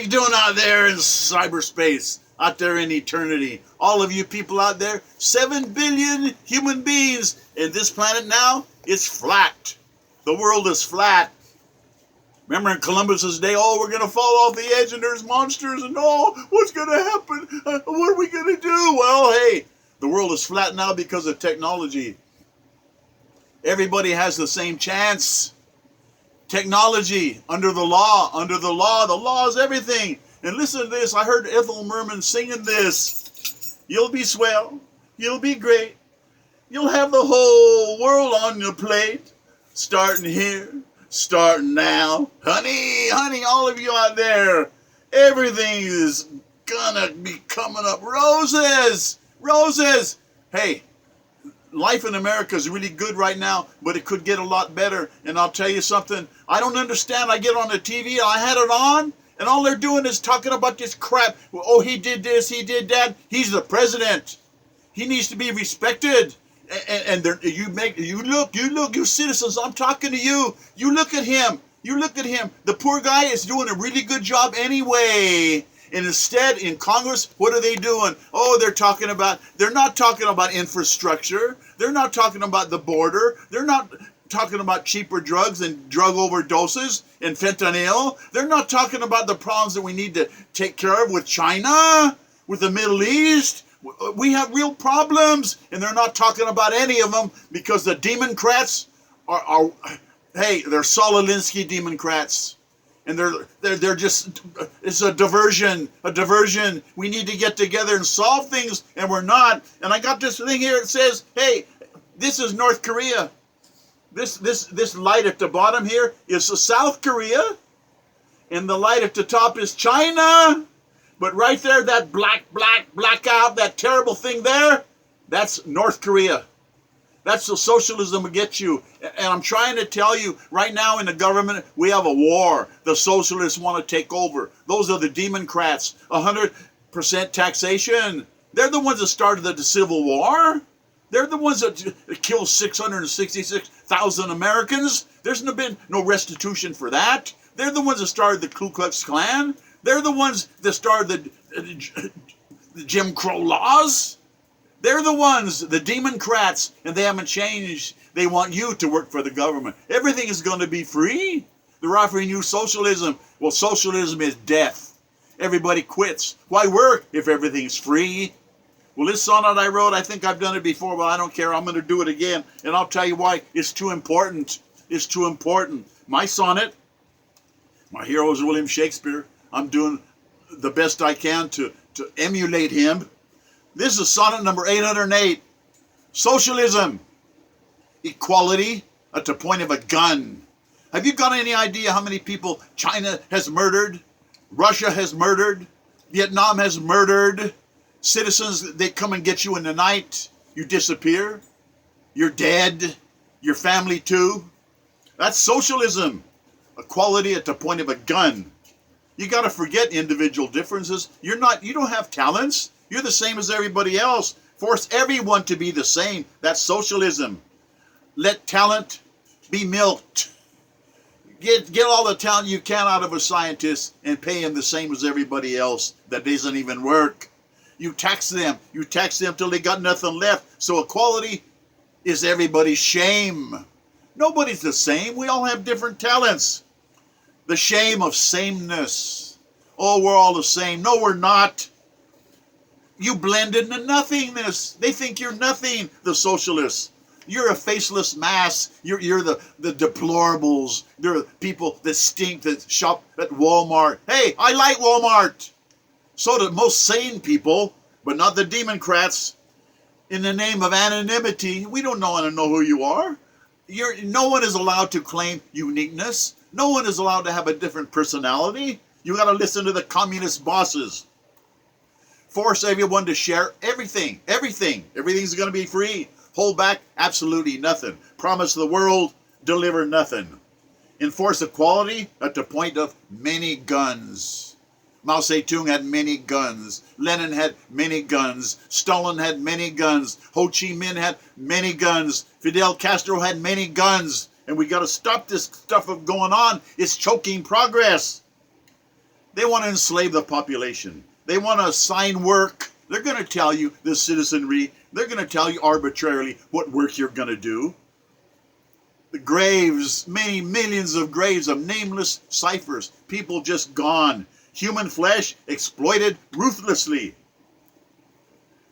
you doing out there in cyberspace? Out there in eternity? All of you people out there, 7 billion human beings, and this planet now is flat. The world is flat. Remember in Columbus's day, oh, we're going to fall off the edge and there's monsters and oh, what's going to happen? What are we going to do? Well, hey, the world is flat now because of technology. Everybody has the same chance. Technology, under the law, the law is everything. And listen to this, I heard Ethel Merman singing this. You'll be swell, you'll be great, you'll have the whole world on your plate. Starting here, starting now. Honey, all of you out there, everything is gonna be coming up. Roses. Hey, life in America is really good right now, but it could get a lot better. And I'll tell you something, I don't understand. I get on the TV, I had it on, and all they're doing is talking about this crap. Oh, he did this, he did that. He's the president. He needs to be respected. And you look, you citizens, I'm talking to you. You look at him. The poor guy is doing a really good job anyway. And instead, in Congress, what are they doing? Oh, they're not talking about infrastructure. They're not talking about the border. They're not talking about cheaper drugs and drug overdoses and fentanyl. They're not talking about the problems that we need to take care of with China, with the Middle East. We have real problems, and they're not talking about any of them because the Democrats are they're Solinsky Democrats. And they're just, it's a diversion. We need to get together and solve things, and we're not. And I got this thing here, it says, hey, this is North Korea. This light at the bottom here is South Korea, and the light at the top is China. But right there, that blackout, that terrible thing there, that's North Korea. That's the socialism will get you. And I'm trying to tell you, right now in the government, we have a war. The socialists want to take over. Those are the Democrats. 100% taxation. They're the ones that started the Civil War. They're the ones that killed 666,000 Americans. There's been no restitution for that. They're the ones that started the Ku Klux Klan. They're the ones that started the Jim Crow laws. They're the ones, the Democrats, and they haven't changed. They want you to work for the government. Everything is going to be free. They're offering you socialism. Well, socialism is death. Everybody quits. Why work if everything's free? Well, this sonnet I wrote, I think I've done it before, but I don't care. I'm going to do it again. And I'll tell you why. It's too important. It's too important. My sonnet, my hero is William Shakespeare. I'm doing the best I can to emulate him. This is sonnet number 808. Socialism. Equality at the point of a gun. Have you got any idea how many people China has murdered? Russia has murdered? Vietnam has murdered? Citizens, they come and get you in the night. You disappear. You're dead. Your family too. That's socialism. Equality at the point of a gun. You got to forget individual differences. You don't have talents. You're the same as everybody else. Force everyone to be the same. That's socialism. Let talent be milked. Get all the talent you can out of a scientist and pay him the same as everybody else. That doesn't even work. You tax them. You tax them till they got nothing left. So equality is everybody's shame. Nobody's the same. We all have different talents. The shame of sameness. Oh, we're all the same. No, we're not. You blend into nothingness. They think you're nothing, the socialists. You're a faceless mass. You're the deplorables. You're the people that stink, that shop at Walmart. Hey, I like Walmart. So do most sane people, but not the Democrats. In the name of anonymity, we don't want to know who you are. No one is allowed to claim uniqueness. No one is allowed to have a different personality. You got to listen to the communist bosses. Force everyone to share everything. Everything's going to be free. Hold back absolutely nothing. Promise the world, deliver nothing. Enforce equality at the point of many guns. Mao Zedong had many guns. Lenin had many guns. Stalin had many guns. Ho Chi Minh had many guns. Fidel Castro had many guns. And we got to stop this stuff of going on. It's choking progress. They want to enslave the population. They want to assign work. They're going to tell you, the citizenry, they're going to tell you arbitrarily what work you're going to do. The graves, many millions of graves of nameless ciphers, people just gone. Human flesh exploited ruthlessly.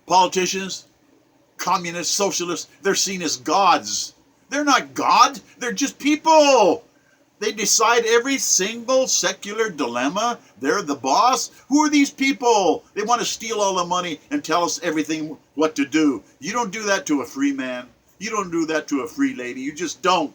Politicians, communists, socialists, they're seen as gods. They're not God, they're just people. They decide every single secular dilemma. They're the boss. Who are these people? They want to steal all the money and tell us everything what to do. You don't do that to a free man. You don't do that to a free lady. You just don't.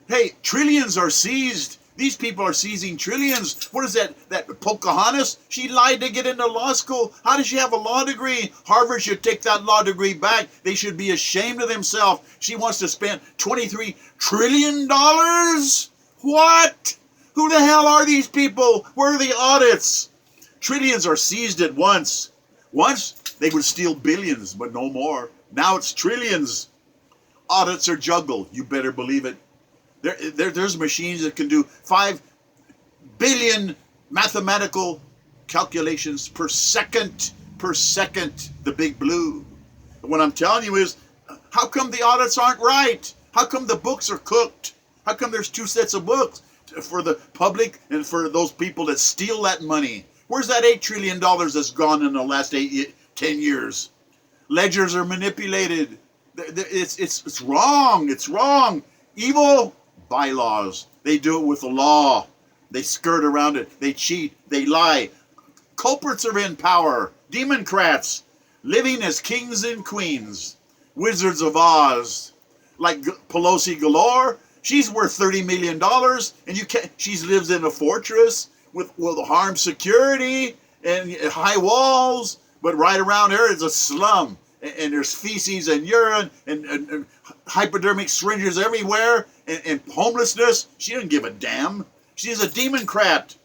Hey, trillions are seized. These people are seizing trillions. What is that? That Pocahontas? She lied to get into law school. How does she have a law degree? Harvard should take that law degree back. They should be ashamed of themselves. She wants to spend $23 trillion? What? Who the hell are these people? Where are the audits? Trillions are seized at once. Once, they would steal billions, but no more. Now it's trillions. Audits are juggled. You better believe it. There's machines that can do 5 billion mathematical calculations per second, the big blue. And what I'm telling you is, how come the audits aren't right? How come the books are cooked? How come there's 2 sets of books for the public and for those people that steal that money? Where's that $8 trillion that's gone in the last 10 years? Ledgers are manipulated. It's wrong. It's wrong. Evil bylaws. They do it with the law. They skirt around it. They cheat. They lie. Culprits are in power. Democrats living as kings and queens. Wizards of Oz. Like Pelosi galore. She's worth $30 million, and she lives in a fortress with armed security and high walls, but right around her is a slum, and there's feces and urine and hypodermic syringes everywhere, and homelessness. She doesn't give a damn. She's a democrat.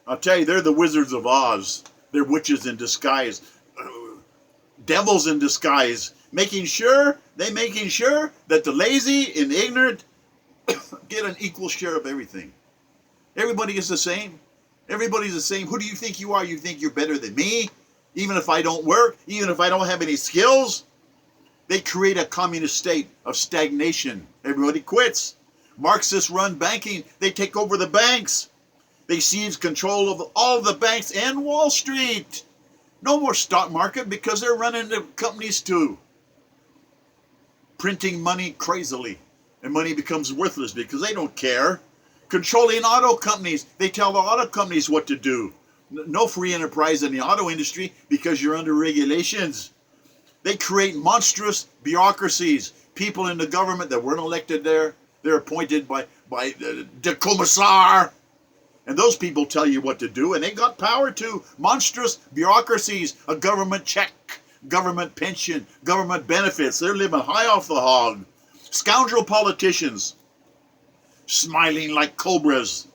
I'll tell you, they're the Wizards of Oz. They're witches in disguise, devils in disguise, making sure that the lazy and ignorant get an equal share of everything. Everybody is the same. Everybody's the same. Who do you think you are? You think you're better than me? Even if I don't work, even if I don't have any skills? They create a communist state of stagnation. Everybody quits. Marxists run banking. They take over the banks. They seize control of all the banks and Wall Street. No more stock market because they're running the companies too. Printing money crazily. And money becomes worthless because they don't care. Controlling auto companies. They tell the auto companies what to do. No free enterprise in the auto industry because you're under regulations. They create monstrous bureaucracies. People in the government that weren't elected there, they're appointed by the commissar. And those people tell you what to do, and they got power too. Monstrous bureaucracies, a government check, government pension, government benefits. They're living high off the hog. Scoundrel politicians, smiling like cobras,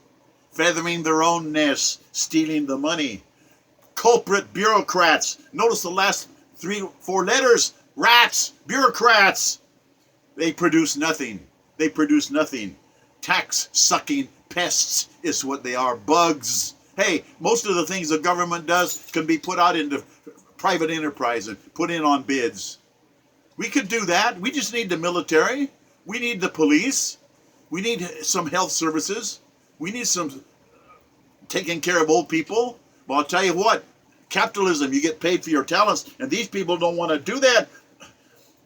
feathering their own nests, stealing the money. Culprit bureaucrats. Notice the last 3-4 letters. Rats, bureaucrats. They produce nothing. They produce nothing. Tax-sucking pests is what they are. Bugs. Hey, most of the things the government does can be put out into private enterprise and put in on bids. We could do that. We just need the military. We need the police. We need some health services. We need some taking care of old people. Well, I'll tell you what. Capitalism, you get paid for your talents, and these people don't want to do that.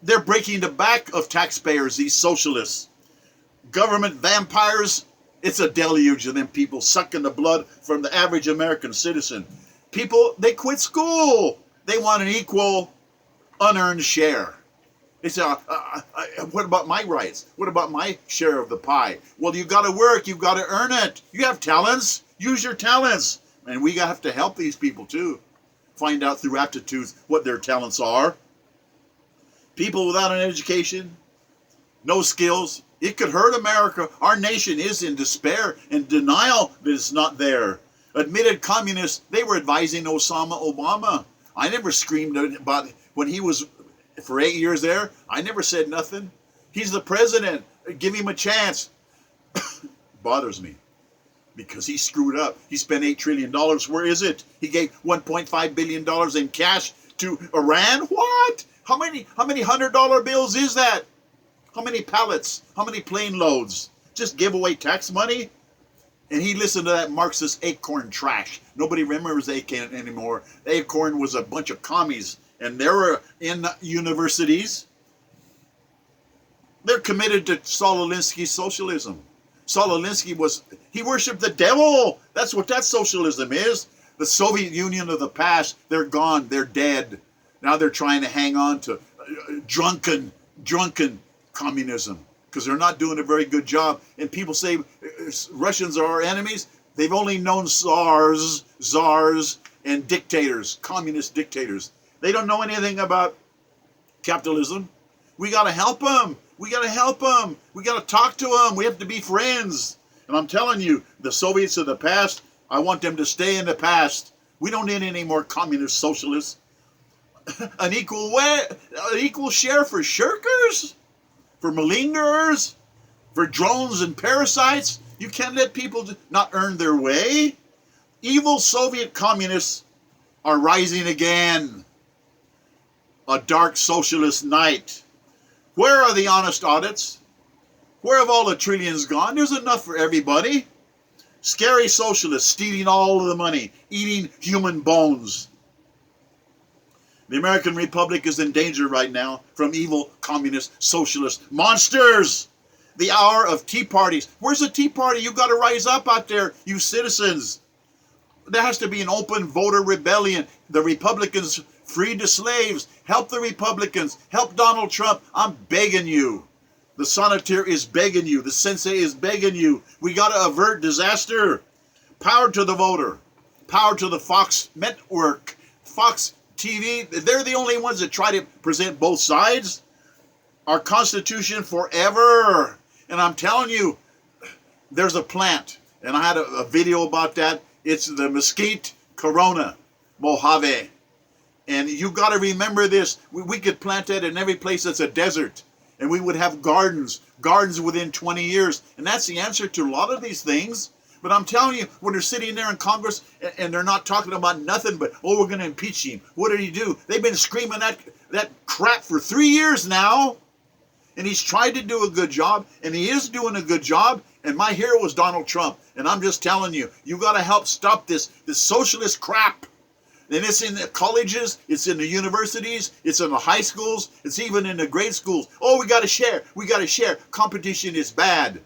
They're breaking the back of taxpayers, these socialists. Government vampires, it's a deluge of them people sucking the blood from the average American citizen. People, they quit school. They want an equal, unearned share. They say, what about my rights? What about my share of the pie? Well, you've got to work. You've got to earn it. You have talents. Use your talents. And we have to help these people too. Find out through aptitudes what their talents are. People without an education, no skills, it could hurt America. Our nation is in despair and denial that it's not there. Admitted communists, they were advising Obama. I never screamed about when he was for 8 years there. I never said nothing. He's the president. Give him a chance. Bothers me. because he screwed up. He spent $8 trillion. Where is it? He gave $1.5 billion in cash to Iran. What? How many $100 bills is that? How many pallets? How many plane loads? Just give away tax money? And he listened to that Marxist Acorn trash. Nobody remembers Acorn anymore. Acorn was a bunch of commies, and they were in universities. They're committed to Solinsky's socialism. Solinsky he worshipped the devil. That's what that socialism is. The Soviet Union of the past, they're gone. They're dead. Now they're trying to hang on to drunken communism, because they're not doing a very good job. And people say Russians are our enemies. They've only known czars, and dictators, communist dictators. They don't know anything about capitalism. We got to help them. We got to help them. We got to talk to them. We have to be friends. And I'm telling you, the Soviets of the past, I want them to stay in the past. We don't need any more communist socialists. An equal share for shirkers? For malingerers? For drones and parasites? You can't let people not earn their way. Evil Soviet communists are rising again. A dark socialist night. Where are the honest audits? Where have all the trillions gone? There's enough for everybody. Scary socialists stealing all of the money, eating human bones. The American Republic is in danger right now from evil communist socialist monsters. The hour of tea parties. Where's the tea party? You got to rise up out there, you citizens. There has to be an open voter rebellion. The Republicans freed the slaves. Help the Republicans. Help Donald Trump. I'm begging you. The Sonneteer is begging you. The Sensei is begging you. We got to avert disaster. Power to the voter. Power to the Fox network. Fox TV. They're the only ones that try to present both sides. Our Constitution forever. And I'm telling you, there's a plant. And I had a video about that. It's the mesquite corona, Mojave. And you got to remember this. We could plant that in every place that's a desert. And we would have gardens within 20 years. And that's the answer to a lot of these things. But I'm telling you, when they're sitting there in Congress and they're not talking about nothing but, oh, we're going to impeach him. What did he do? They've been screaming that crap for 3 years now. And he's tried to do a good job. And he is doing a good job. And my hero was Donald Trump. And I'm just telling you, you got to help stop this socialist crap. And it's in the colleges, it's in the universities, it's in the high schools, it's even in the grade schools. Oh, we got to share. We got to share. Competition is bad.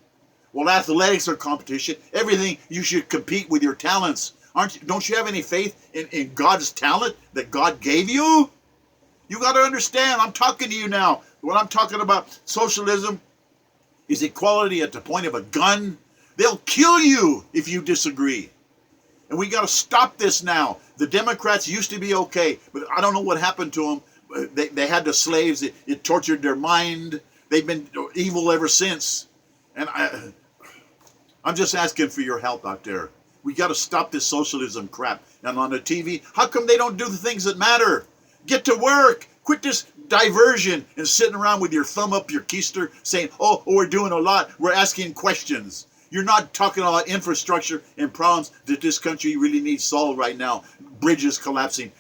Well, athletics are competition. Everything, you should compete with your talents. Don't you have any faith in God's talent that God gave you? You got to understand, I'm talking to you now. When I'm talking about socialism, is equality at the point of a gun. They'll kill you if you disagree. And we got to stop this now. The Democrats used to be okay, but I don't know what happened to them. They had the slaves. It tortured their mind. They've been evil ever since. And I'm just asking for your help out there. We got to stop this socialism crap. And on the TV, how come they don't do the things that matter? Get to work. Quit this diversion and sitting around with your thumb up your keister saying, oh, we're doing a lot. We're asking questions. You're not talking about infrastructure and problems that this country really needs solved right now. Bridges collapsing,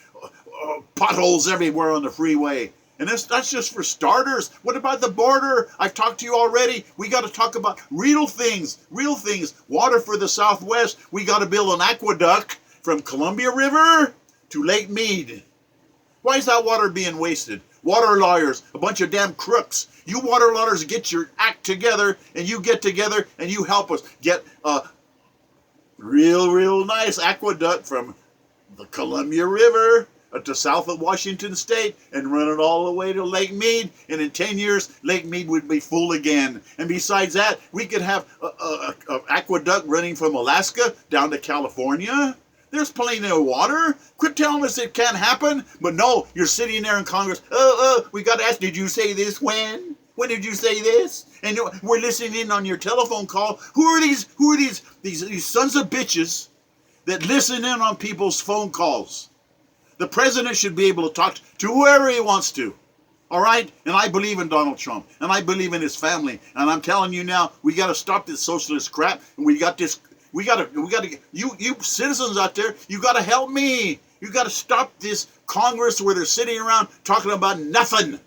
potholes everywhere on the freeway. And that's just for starters. What about the border? I've talked to you already. We got to talk about real things. Water for the Southwest. We got to build an aqueduct from Columbia River to Lake Mead. Why is that water being wasted? Water lawyers, a bunch of damn crooks. You water lawyers get your act together, and you get together, and you help us get a real nice aqueduct from the Columbia River to south of Washington State and run it all the way to Lake Mead. And in 10 years, Lake Mead would be full again. And besides that, we could have an aqueduct running from Alaska down to California. There's plenty of water. Quit telling us it can't happen. But no, you're sitting there in Congress. We got to ask, did you say this when? When did you say this? And we're listening in on your telephone call. Who are these sons of bitches that listen in on people's phone calls? The president should be able to talk to whoever he wants to. All right? And I believe in Donald Trump. And I believe in his family. And I'm telling you now, we got to stop this socialist crap. And we got this We gotta, you citizens out there, you gotta help me. You gotta stop this Congress where they're sitting around talking about nothing.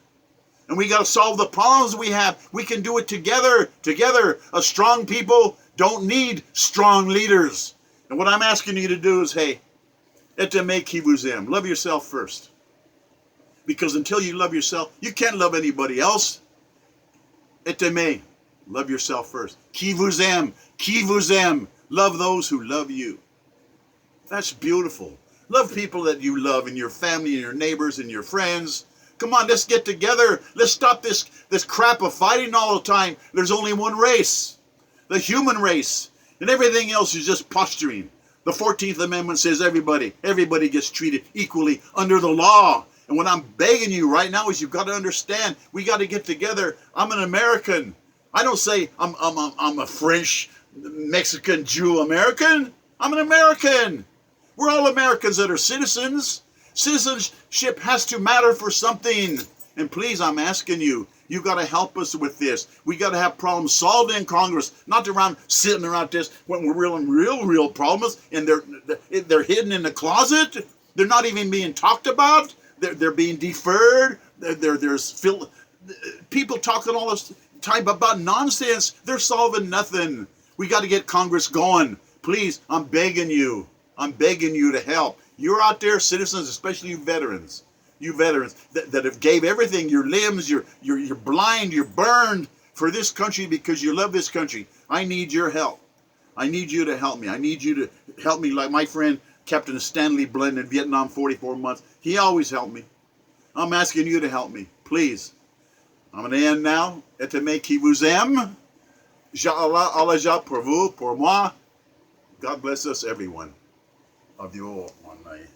And we gotta solve the problems we have. We can do it together. Together, a strong people don't need strong leaders. And what I'm asking you to do is, hey, eteme qui vous aime. Love yourself first. Because until you love yourself, you can't love anybody else. Eteme. Love yourself first. Qui vous aime. Qui vous aime. Love those who love you. That's beautiful. Love people that you love, and your family and your neighbors and your friends. Come on, let's get together. Let's stop this crap of fighting all the time. There's only one race, the human race, and everything else is just posturing. The 14th Amendment says everybody gets treated equally under the law. And what I'm begging you right now is you've got to understand, we got to get together. I'm an American. I don't say I'm a French, Mexican, Jew American. I'm an American. We're all Americans that are citizens. Citizenship has to matter for something. And please, I'm asking you, you got to help us with this. We got to have problems solved in Congress, not sitting around this when we're real problems, and they're hidden in the closet. They're not even being talked about. They're being deferred. There's people talking all this time about nonsense. They're solving nothing. We got to get Congress going. Please, I'm begging you. I'm begging you to help. You're out there, citizens, especially you veterans that have gave everything, your limbs, you're blind, you're burned for this country because you love this country. I need your help. I need you to help me. I need you to help me like my friend Captain Stanley Bland in Vietnam 44 months. He always helped me. I'm asking you to help me, please. I'm going to end now. Eteme qui vous aime. Ja'Allah, Allah pour vous, pour moi. God bless us, everyone. Adieu, one night.